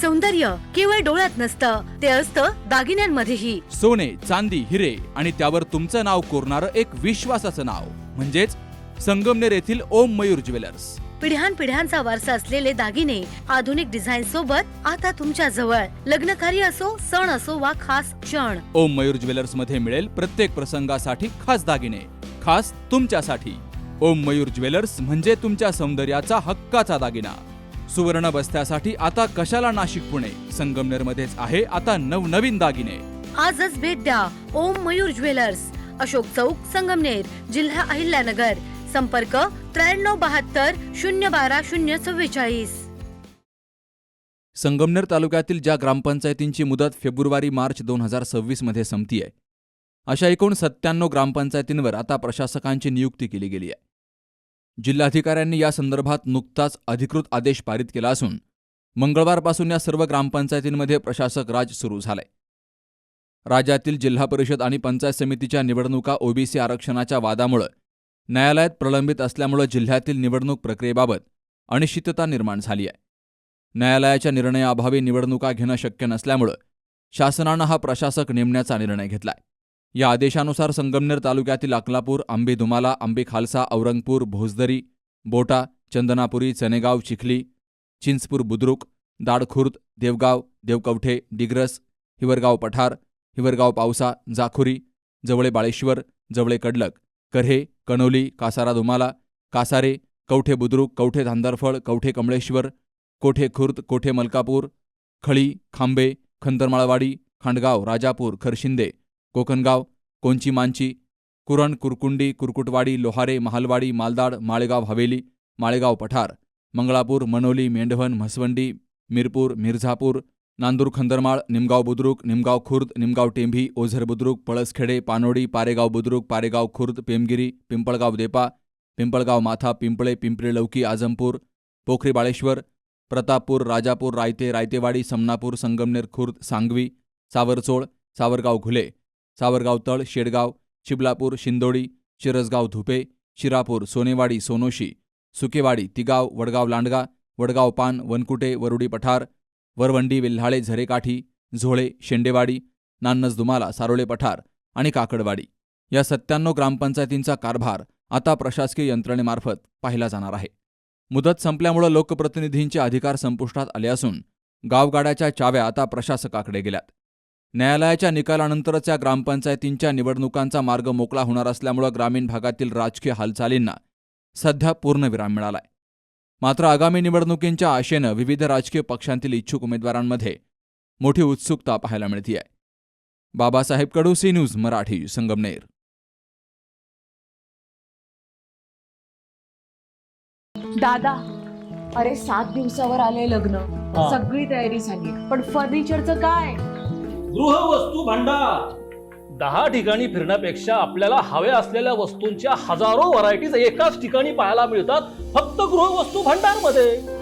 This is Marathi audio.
सौंदर्य केवळ डोळ्यात नसतं, ते असतं दागिन्यांमध्येही. सोने, चांदी, हिरे आणि त्यावर तुमचं नाव कोरणारं एक विश्वासाचं नाव म्हणजेच संगमनेर येथील ओम मयूर ज्वेलर्स. पिढ्यानपिढ्यांचा वारसा असलेले दागिने आधुनिक डिझाईन सोबत आता तुमच्या जवळ. लग्न कार्य असो, सण असो वा खास क्षण, ओम मयूर ज्वेलर्स मध्ये मिळेल प्रत्येक प्रसंगासाठी खास दागिने, खास तुमच्यासाठी. ओम मयूर ज्वेलर्स म्हणजे तुमच्या सौंदर्याचा हक्काचा दागिना. सुवर्ण बस्त्यासाठी आता कशाला नाशिक पुणे, संगमनेर मध्येच आहे आता नवनवीन दागिने. आजच भेट द्या ओम मयूर ज्वेलर्स, अशोक चौक, संगमनेर, जिल्हा अहिल्यानगर. संपर्क 9372 संगमनेर तालुक्यातील ज्या ग्रामपंचायतींची मुदत फेब्रुवारी-मार्च 2026 मध्ये संपतीये, अशा एकूण 97 ग्रामपंचायतींवर आता प्रशासकांची नियुक्ती केली गेली आहे. जिल्हाधिकाऱ्यांनी या संदर्भात नुकताच अधिकृत आदेश पारित केला असून मंगळवारपासून या सर्व ग्रामपंचायतींमध्ये प्रशासक राज सुरू झालाय. राज्यातील जिल्हा परिषद आणि पंचायत समितीच्या निवडणुका ओबीसी आरक्षणाच्या वादामुळे न्यायालयात प्रलंबित असल्यामुळे जिल्ह्यातील निवडणूक प्रक्रियेबाबत अनिश्चितता निर्माण झाली आहे. न्यायालयाच्या निर्णयाअभावी निवडणुका घेणं शक्य नसल्यामुळे शासनानं हा प्रशासक नेमण्याचा निर्णय घेतलाय. या आदेशानुसार संगमनेर तालुक्यातील अकलापूर, आंबे दुमाला, आंबे खालसा, औरंगपूर, भोसदरी, बोटा, चंदनापुरी, चनेगाव, चिखली, चिंचपूर बुद्रुक, दाडखुर्द, देवगाव, देवकवठे, डिग्रस, हिवरगाव पठार, हिवरगाव पावसा, जाखुरी, जवळे बाळेश्वर, जवळे कडलक, करहे, कणोली, कासारा दुमाला, कासारे, कवठे बुद्रुक, कवठे धांदरफळ, कवठे कमळेश्वर, कोठे खुर्द, कोठे मलकापूर, खळी, खांबे, खंदरमाळवाडी, खांडगाव, राजापूर, खरशिंदे, कोकणगाव, कोंची मांची, कुरण, कुरकुंडी, कुरकुटवाडी, लोहारे, महालवाडी, मालदाड, माळेगाव हवेली, माळेगाव पठार, मंगळापूर, मनोली, मेंढवण, म्हसवंडी, मिरपूर, मिर्झापूर, नांदूर, खंदरमाळ, निमगाव बुद्रुक, निमगाव खुर्द, निमगाव टेंभी, ओझर बुद्रुक, पळसखेडे, पानोडी, पारेगाव बुद्रुक, पारेगाव खुर्द, पेमगिरी, पिंपळगाव देपा, पिंपळगाव माथा, पिंपळे, पिंपरी लौकी, आजमपूर, पोखरी बाळेश्वर, प्रतापपूर, राजापूर, रायते, रायतेवाडी, समनापूर, संगमनेर खुर्द, सांगवी, सावरचोळ, सावरगाव घुले, सावरगाव तळ, शेडगाव, चिबलापूर, शिंदोडी, शिरसगाव धुपे, शिरापूर, सोनेवाडी, सोनोशी, सुकेवाडी, तिगाव, वडगाव लांडगा, वडगाव पान, वनकुटे, वरुडी पठार, वरवंडी, वेल्हाळे, झरेकाठी, झोळे, शेंडेवाडी, नान्नज दुमाला, सारोळे पठार आणि काकडवाडी या 97 ग्रामपंचायतींचा कारभार आता प्रशासकीय यंत्रणेमार्फत पाहिला जाणार आहे. मुदत संपल्यामुळे लोकप्रतिनिधींचे अधिकार संपुष्टात आले असून गावगाड्याच्या चाव्या आता प्रशासकाकडे गेल्यात. न्यायालयाच्या निकालानंतरच या ग्रामपंचायतींच्या निवडणुकांचा मार्ग मोकळा होणार असल्यामुळे ग्रामीण भागातील राजकीय हालचालींना सध्या पूर्णविराम मिळालाय. मात्र आगामी निवडणुकींच्या आशेनं विविध राजकीय पक्षांतील इच्छुक उमेदवारांमध्ये मोठी उत्सुकता पाहायला मिळते आहे. बाबासाहेब कडू, सी न्यूज मराठी, संगमनेर. दादा, अरे 7 दिवसावर आले लग्न, सगळी तयारी झाली, पण फर्निचरचं काय? गृहवस्तू भांडार 10 ठिकाणी फिरण्यापेक्षा आपल्याला हव्या असलेल्या वस्तूंच्या हजारो व्हरायटीज एकाच ठिकाणी पाहायला मिळतात फक्त गृहवस्तू भांडार मध्ये.